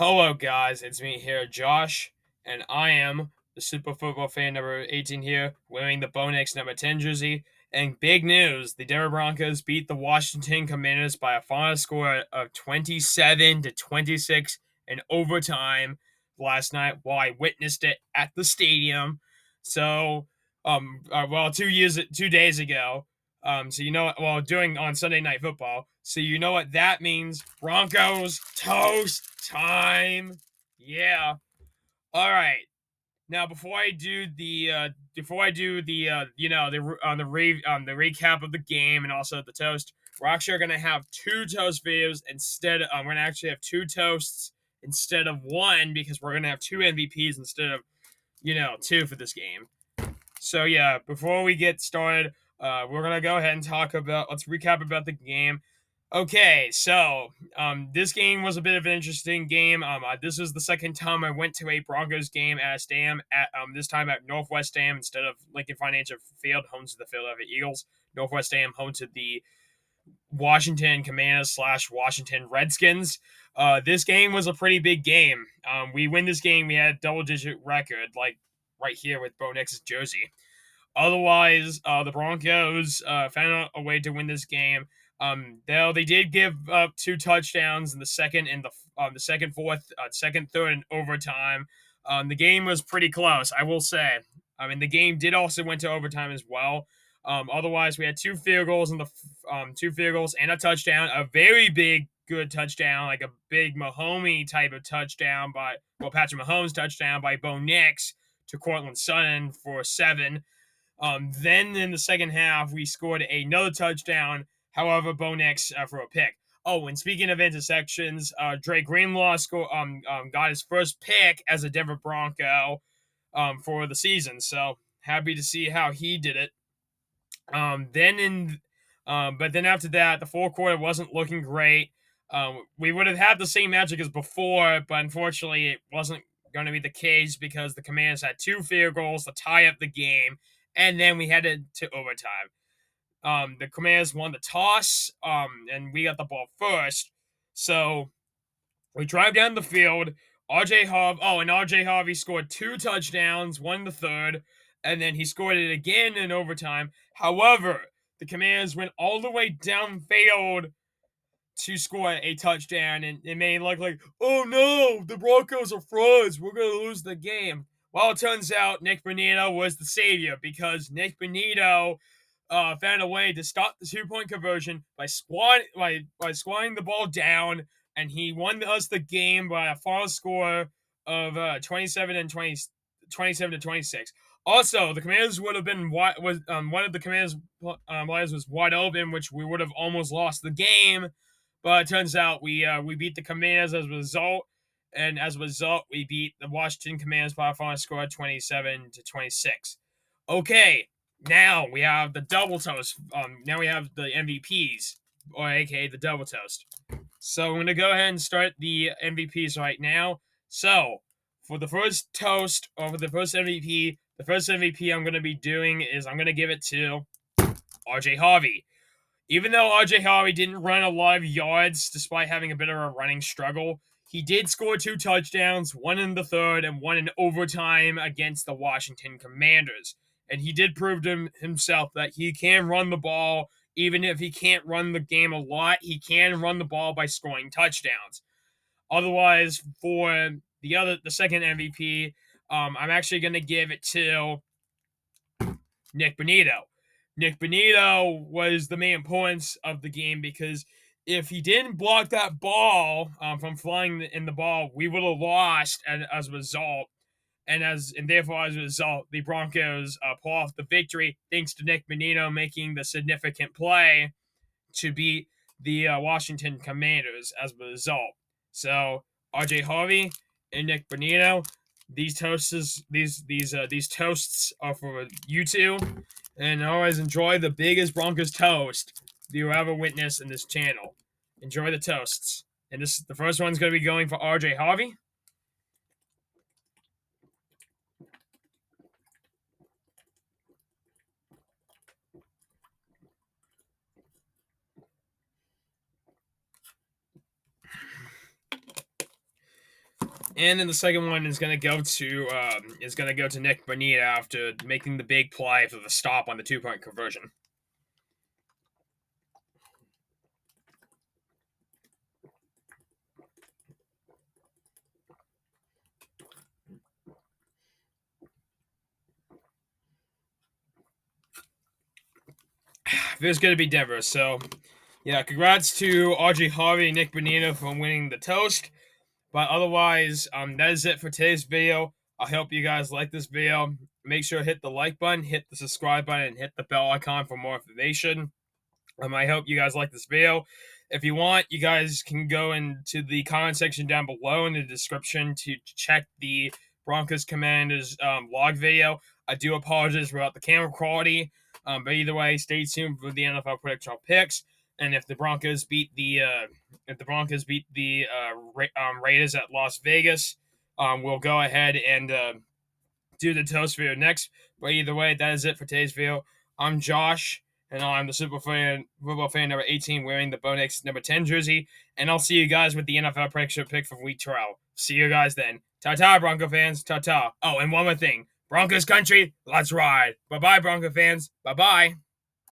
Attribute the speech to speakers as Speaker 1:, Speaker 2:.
Speaker 1: Hello, guys. It's me here, Josh, and I am the Super Football fan number 18 here, wearing the Bo Nix number 10 jersey. And big news: the Denver Broncos beat the Washington Commanders by a final score of 27-26 in overtime last night. While I witnessed it at the stadium, so 2 days ago. Doing on Sunday Night Football. So you know what that means? Broncos toast time. Yeah. All right. Now, the recap of the game and also the toast, we're actually gonna have two toast videos instead. We're gonna actually have two toasts instead of one because we're gonna have two MVPs instead of two for this game. So yeah, before we get started, we're gonna go ahead and let's recap about the game. Okay, so this game was a bit of an interesting game. This is the second time I went to a Broncos game at a stadium. At this time at Northwest Stadium instead of Lincoln Financial Field, home to the Philadelphia Eagles. Northwest Stadium, home to the Washington Commanders / Washington Redskins. This game was a pretty big game. We win this game, we had a double-digit record, like right here with Bo Nix's jersey. Otherwise, the Broncos found a way to win this game. Though they did give up two touchdowns in the second and the second, third, and overtime. The game was pretty close, I will say. I mean, the game did also went to overtime as well. Otherwise, we had two field goals and a touchdown. A very big, good touchdown, like a big Mahomes type of touchdown Patrick Mahomes touchdown by Bo Nix to Cortland Sutton for 7. Then in the second half, we scored another touchdown. However, Bo Nix for a pick. Oh, and speaking of intersections, Dre Greenlaw got his first pick as a Denver Bronco for the season. So happy to see how he did it. But then after that, the fourth quarter wasn't looking great. We would have had the same magic as before, but unfortunately, it wasn't going to be the case because the Commanders had two field goals to tie up the game, and then we headed to overtime. The Commanders won the toss, and we got the ball first. So we drive down the field. RJ Harvey scored two touchdowns, one in the third, and then he scored it again in overtime. However, the Commanders went all the way downfield to score a touchdown, and it made it look like, oh no, the Broncos are frauds. We're going to lose the game. Well, it turns out Nick Bonito was the savior because Nick Bonito found a way to stop the 2-point conversion by squatting the ball down, and he won us the game by a final score of 27-26. Also, the Commanders would have been one of the Commanders' players was wide open, which we would have almost lost the game. But it turns out we beat the Commanders as a result, and as a result, we beat the Washington Commanders by a final score 27-26. Okay, now we have the double toast. Now we have the MVPs, or aka the double toast. So I'm gonna go ahead and start the MVPs right now. So for the first toast, or for the first MVP, the first MVP I'm gonna be doing is I'm gonna give it to RJ Harvey. Even though RJ Harvey didn't run a lot of yards despite having a bit of a running struggle, he did score two touchdowns, one in the third and one in overtime against the Washington Commanders. And he did prove to himself that he can run the ball. Even if he can't run the game a lot, he can run the ball by scoring touchdowns. Otherwise, for the second MVP, I'm actually going to give it to Nick Bonito. Nick Bonito was the main points of the game because if he didn't block that ball from flying in the ball, we would have lost as a result. And therefore, as a result, the Broncos pull off the victory thanks to Nick Bonito making the significant play to beat the Washington Commanders as a result. So RJ Harvey and Nick Bonito, these toasts are for you two, and always enjoy the biggest Broncos toast you ever witnessed in this channel. Enjoy the toasts, and the first one's going to be going for RJ Harvey. And then the second one is gonna go to Nick Bonita after making the big play for the stop on the 2-point conversion. Feels good to be Denver. So, yeah, congrats to Audrey Harvey and Nick Bonita for winning the toast. But otherwise, that is it for today's video. I hope you guys like this video. Make sure to hit the like button, hit the subscribe button, and hit the bell icon for more information. I hope you guys like this video. If you want, you guys can go into the comment section down below in the description to check the Broncos Commanders log video. I do apologize about the camera quality, but either way, stay tuned for the NFL prediction picks. And if the Broncos beat the Raiders at Las Vegas, we'll go ahead and do the toast video next. But either way, that is it for today's video. I'm Josh, and I'm the football fan number 18 wearing the Bonex number 10 jersey. And I'll see you guys with the NFL prediction pick for week 12. See you guys then. Ta-ta, Bronco fans. Ta-ta. Oh, and one more thing. Broncos country, let's ride. Bye-bye, Bronco fans. Bye-bye.